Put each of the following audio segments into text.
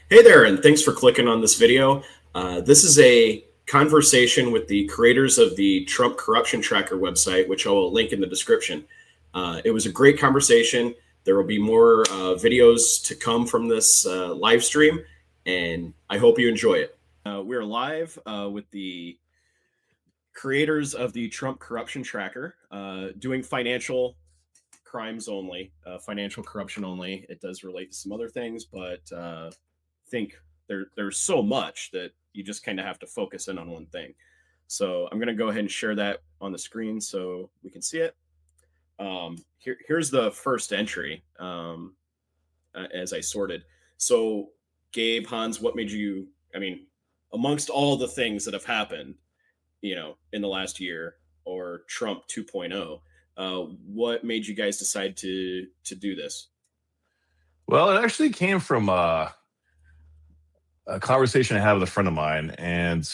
Hey there, and thanks for clicking on this video. This is a conversation with the creators of the Trump Corruption Tracker website, which I will link in the description. It was a great conversation. There will be more videos to come from this live stream, and I hope you enjoy it. We're live with the creators of the Trump Corruption Tracker, doing financial crimes only, financial corruption only. It does relate to some other things, but think there's so much that you just kind of have to focus in on one thing. So I'm going to go ahead and share that on the screen so we can see it. Here's the first entry as I sorted. So Gabe, Hans, what made you? I mean, amongst all the things that have happened, in the last year or Trump 2.0, what made you guys decide to do this? Well, it actually came from a conversation I had with a friend of mine, and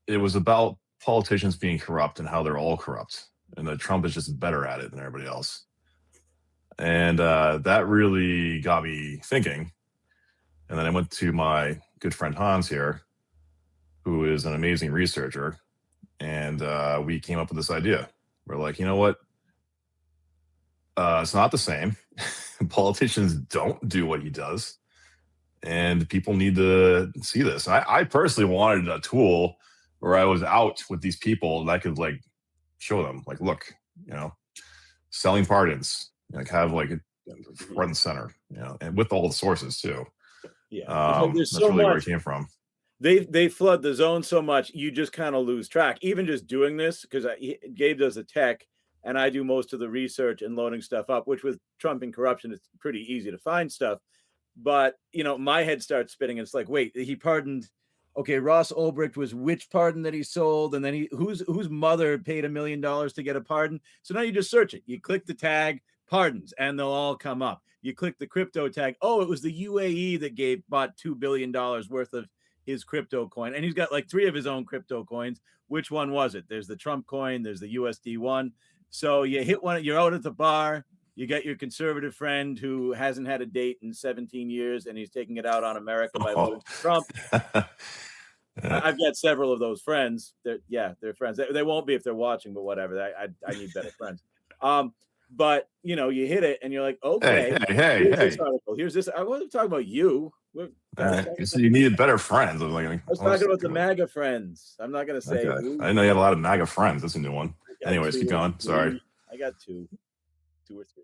it was about politicians being corrupt and how they're all corrupt, and that Trump is just better at it than everybody else. And that really got me thinking. And then I went to my good friend Hans here, who is an amazing researcher, and we came up with this idea. We're like, you know what? It's not the same. Politicians don't do what he does, and people need to see this. I personally wanted a tool where I was out with these people and I could like show them, like, look, selling pardons, like have like a front and center, and with all the sources too. Yeah, there's that's so really where much. it came from. They flood the zone so much, you just kind of lose track. Even just doing this, because Gabe does the tech, and I do most of the research and loading stuff up. Which with Trump and corruption, it's pretty easy to find stuff. But my head starts spinning. And it's like, wait, he pardoned. Okay, Ross Ulbricht was which pardon that he sold, and then whose mother paid $1 million to get a pardon. So now you just search it. You click the tag pardons, and they'll all come up. You click the crypto tag. Oh, it was the UAE that bought $2 billion worth of his crypto coin, and he's got like 3 of his own crypto coins. Which one was it? There's the Trump coin, there's the USD one. So you hit one, you're out at the bar, you got your conservative friend who hasn't had a date in 17 years, and he's taking it out on America by voting for Trump. I've got several of those friends. They're friends. They won't be if they're watching, but whatever. I need better friends. But you hit it, and you're like, okay, hey. This article. Here's this. I wasn't talking about you. So you needed better friends. I was talking about the MAGA friends. I'm not going to say. Okay. I didn't know you had a lot of MAGA friends. That's a new one. Anyways, keep going. Sorry. I got two or three.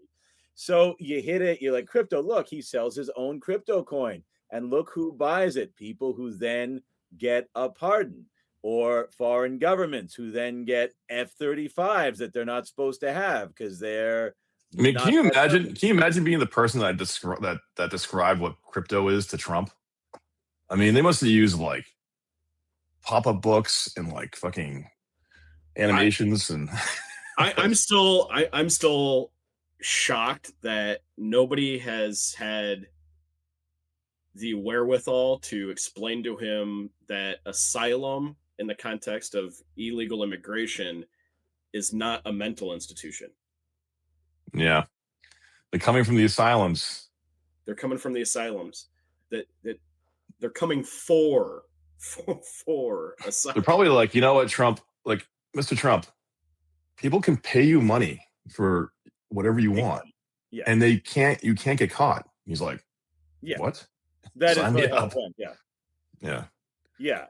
So you hit it. You're like, crypto. Look, he sells his own crypto coin, and look who buys it. People who then get a pardon, or foreign governments who then get F-35s that they're not supposed to have because they're. I mean, can you imagine? Can you imagine being the person that described what crypto is to Trump? I mean, they must have used like pop-up books and like fucking animations, and I'm still shocked that nobody has had the wherewithal to explain to him that asylum in the context of illegal immigration is not a mental institution. Yeah, they're coming from the asylums. They're coming from the asylums. That they're coming for asylum. They're probably like, you know what, Trump, like Mr. Trump, people can pay you money for whatever you want, and you can't get caught. He's like, what? That Sign is me up. Yeah.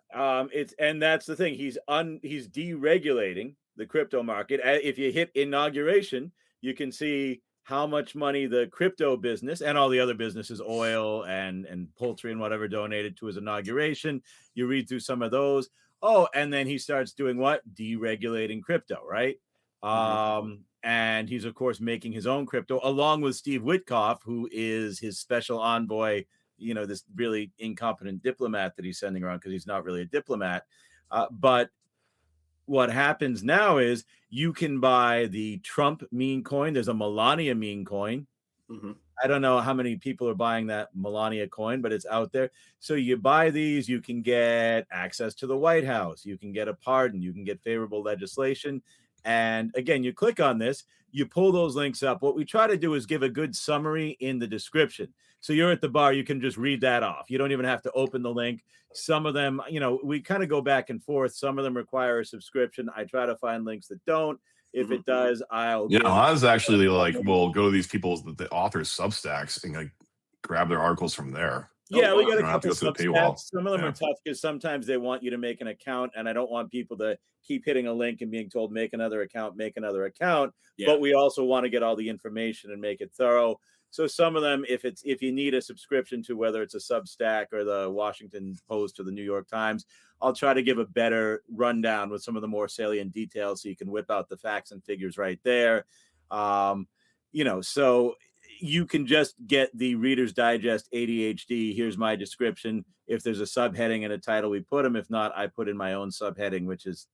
And that's the thing. He's deregulating the crypto market. If you hit inauguration, you can see how much money the crypto business and all the other businesses, oil and poultry and whatever, donated to his inauguration. You read through some of those. Oh, and then he starts doing what? Deregulating crypto, right? And he's, of course, making his own crypto along with Steve Witkoff, who is his special envoy, this really incompetent diplomat that he's sending around because he's not really a diplomat. But what happens now is you can buy the Trump meme coin. There's a Melania meme coin. I don't know how many people are buying that Melania coin, but it's out there. So you buy these, you can get access to the White House. You can get a pardon. You can get favorable legislation. And again, you click on this, you pull those links up. What we try to do is give a good summary in the description. So you're at the bar, you can just read that off. You don't even have to open the link. Some of them, we kind of go back and forth. Some of them require a subscription. I try to find links that don't. If it does, I'll Hans actually will go to these people's the authors' Substacks and like grab their articles from there. Yeah, we got a don't have to couple go through the paywall. Substacks. Some of them are tough because sometimes they want you to make an account, and I don't want people to keep hitting a link and being told make another account. But we also want to get all the information and make it thorough. So some of them, if you need a subscription to whether it's a Substack or the Washington Post or the New York Times, I'll try to give a better rundown with some of the more salient details so you can whip out the facts and figures right there. So you can just get the Reader's Digest ADHD. Here's my description. If there's a subheading and a title, we put them. If not, I put in my own subheading, which is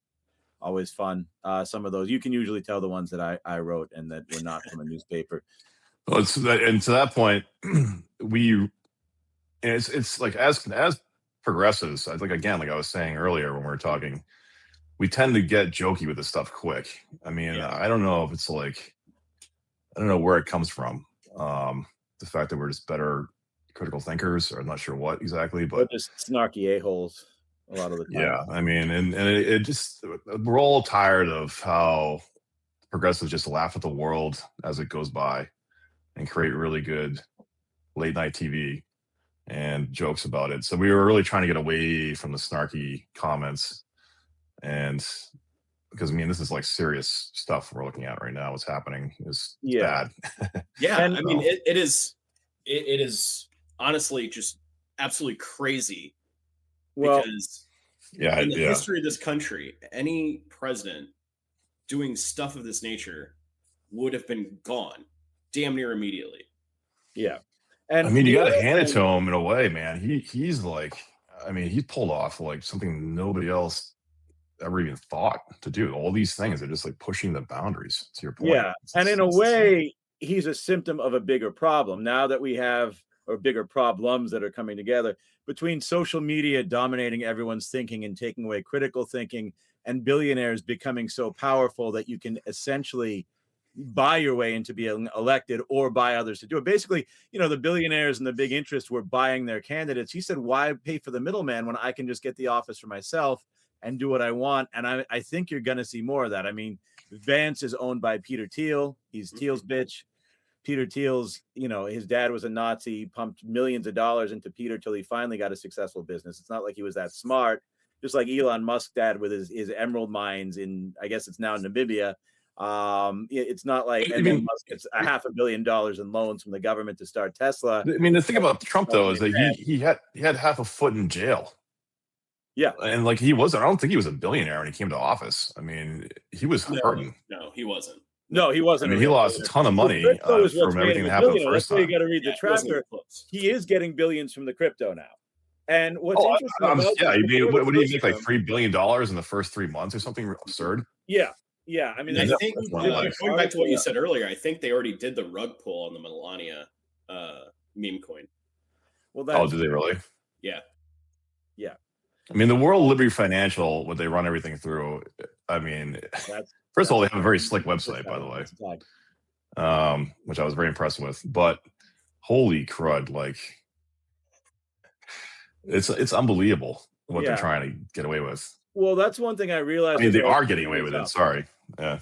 always fun. Some of those you can usually tell the ones that I wrote and that were not from a newspaper. Well, and to that point, it's like as progressives, I think again, like I was saying earlier when we were talking, we tend to get jokey with this stuff quick. I mean, I don't know if it's like, I don't know where it comes from. The fact that we're just better critical thinkers, or I'm not sure what exactly, but just snarky a-holes a lot of the time. Yeah, I mean, and it just, we're all tired of how progressives just laugh at the world as it goes by and create really good late night TV and jokes about it. So we were really trying to get away from the snarky comments, and because I mean, this is like serious stuff we're looking at right now. What's happening is bad. And I mean, it is honestly just absolutely crazy. Because in the history of this country, any president doing stuff of this nature would have been gone damn near immediately. Yeah. And I mean, you got to hand it to him in a way, man. He's like, I mean, he pulled off like something nobody else ever even thought to do. All these things are just like pushing the boundaries, to your point. Yeah. And in a way, he's a symptom of a bigger problem. Now that we have, or bigger problems that are coming together between social media dominating everyone's thinking and taking away critical thinking, and billionaires becoming so powerful that you can essentially buy your way into being elected or buy others to do it. Basically, the billionaires and the big interests were buying their candidates. He said, why pay for the middleman when I can just get the office for myself and do what I want? And I think you're going to see more of that. I mean, Vance is owned by Peter Thiel. He's Thiel's bitch. Peter Thiel's, his dad was a Nazi. He pumped millions of dollars into Peter till he finally got a successful business. It's not like he was that smart. Just like Elon Musk's dad with his emerald mines in, I guess it's now Namibia. It's not like Elon Musk gets $500 million in loans from the government to start Tesla. I mean, the thing about Trump though is that he had half a foot in jail. Yeah, and like I don't think he was a billionaire when he came to office. I mean, he was hurting. No, he wasn't. No, he wasn't. I mean, he lost a ton of money from everything that happened the first time. You got to read the tracker. He is getting billions from the crypto now. And what's interesting what do you make, like $3 billion in the first 3 months or something absurd? Yeah. I mean, I think going back to what you said earlier, I think they already did the rug pull on the Melania meme coin. Well, did they really? Yeah. I mean, the World Liberty Financial, what they run everything through. I mean, first of all, they have a very slick website, by the way, which I was very impressed with. But holy crud, like it's unbelievable what they're trying to get away with. Well, that's one thing I realized. I mean, they are getting away with it. Sorry. Yeah.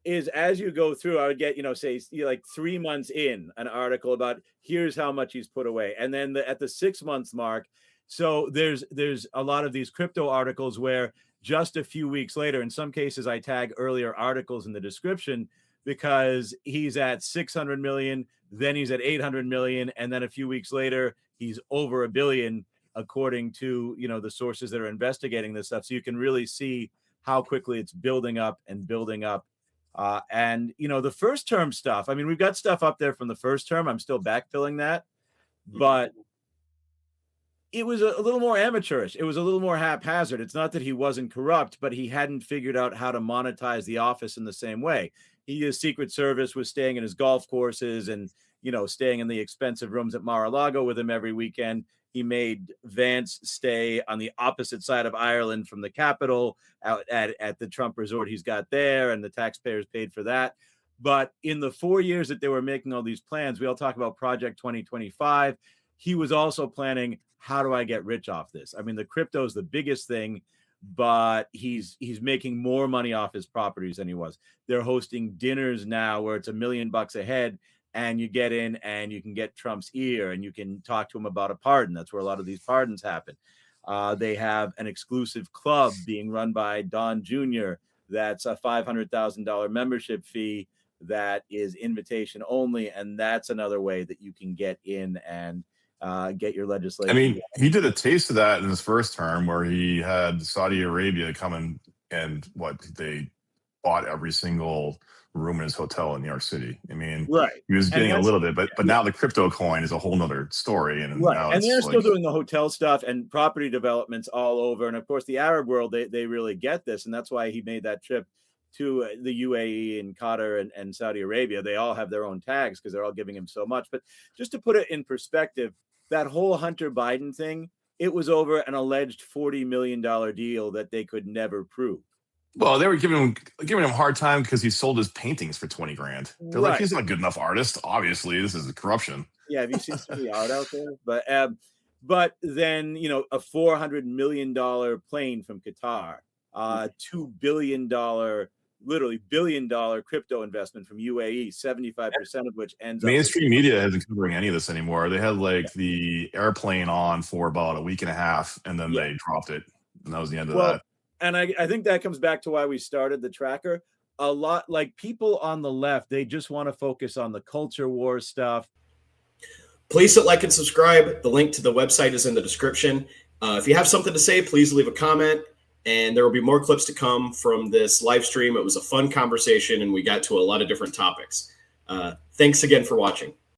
Is as you go through, I would get, say like 3 months in an article about here's how much he's put away. And then at the 6 months mark. So there's a lot of these crypto articles where just a few weeks later, in some cases, I tag earlier articles in the description because he's at 600 million, then he's at 800 million. And then a few weeks later, he's over $1 billion, according to, the sources that are investigating this stuff. So you can really see how quickly it's building up and building up. And the first term stuff, I mean, we've got stuff up there from the first term. I'm still backfilling that, but it was a little more amateurish. It was a little more haphazard. It's not that he wasn't corrupt, but he hadn't figured out how to monetize the office in the same way. His Secret Service was staying in his golf courses and, staying in the expensive rooms at Mar-a-Lago with him every weekend. He made Vance stay on the opposite side of Ireland from the capital out at the Trump resort he's got there, and the taxpayers paid for that. But in the 4 years that they were making all these plans, we all talk about Project 2025. He was also planning, how do I get rich off this? I mean, the crypto is the biggest thing, but he's making more money off his properties than he was. They're hosting dinners now where it's $1 million a head, and you get in and you can get Trump's ear and you can talk to him about a pardon. That's where a lot of these pardons happen. They have an exclusive club being run by Don Jr. That's a $500,000 membership fee that is invitation only, and that's another way that you can get in and get your legislation. I mean, he did a taste of that in his first term, where he had Saudi Arabia come in and they bought every single room in his hotel in New York City. I mean, right. He was getting a little bit, but now the crypto coin is a whole nother story. And right. now And they're still doing the hotel stuff and property developments all over. And of course, the Arab world, they really get this. And that's why he made that trip to the UAE and Qatar and Saudi Arabia. They all have their own tags because they're all giving him so much. But just to put it in perspective, that whole Hunter Biden thing, it was over an alleged $40 million deal that they could never prove. Well, they were giving him a hard time because he sold his paintings for 20 grand. They're like, he's not a good enough artist. Obviously, this is corruption. Yeah, have you seen some of the art out there? But then, you know, a $400 million plane from Qatar, $2 billion, literally $1 billion crypto investment from UAE, 75% of which ends mainstream media isn't covering any of this anymore. They had the airplane on for about a week and a half, and then they dropped it, and that was the end of that. And I think that comes back to why we started the tracker. A lot, like people on the left, they just want to focus on the culture war stuff. Please hit like and subscribe. The link to the website is in the description. If you have something to say, please leave a comment. And there will be more clips to come from this live stream. It was a fun conversation, and we got to a lot of different topics. Thanks again for watching.